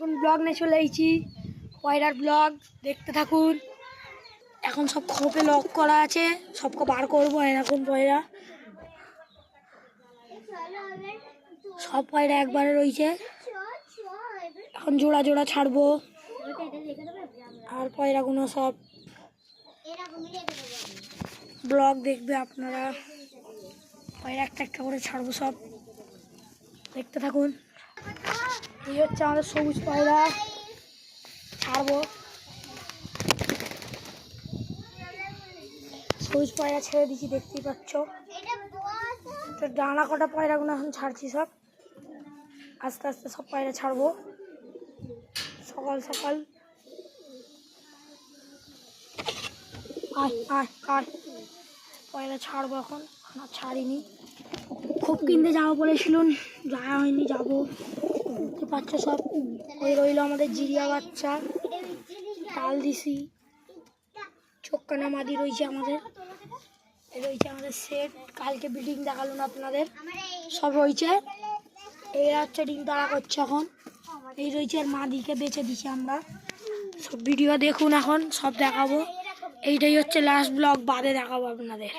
নতুন ব্লগ নিয়ে চলে এসেছি, পয়রার ব্লগ দেখতে থাকুন। এখন সব খোপে লক করা আছে, সবকে বার করবো। এখন পয়রা সব পয়রা একবারে রয়েছে, এখন জোড়া জোড়া ছাড়বো। আর পয়রাগুলো সব ব্লগ দেখবে আপনারা, পয়রা একটা একটা করে ছাড়বো, সব দেখতে থাকুন। এই হচ্ছে আমাদের সবুজ পয়রা, ছাড়বো। সবুজ পয়রা ছেড়ে দিচ্ছি, দেখতেই পাচ্ছ। তো ডানা কটা পয়রাগুলো এখন ছাড়ছি সব, আস্তে আস্তে সব পয়রা ছাড়বো সকাল সকাল। পয়লা ছাড়বো, এখন আর ছাড়িনি। খুব কিনতে যাবো বলেছিলুন, যাওয়া হয়নি, যাবো। দেখতে পাচ্ছ সব। ওই রইল আমাদের জিরিয়া বাচ্চা, ডাল দিছি। চোখকানা মাদি রয়েছে আমাদের, রয়েছে আমাদের সেট। কালকে ব্রিডিং দেখালুন আপনাদের, সব রয়েছে। এরা হচ্ছে ডিম তাড়া করছে এখন। এই রয়েছে আর মাদিকে বেঁচে দিছি আমরা। সব ভিডিও দেখুন, এখন সব দেখাবো। এইটাই হচ্ছে লাস্ট ব্লগ, বাদে দেখাবো আপনাদের।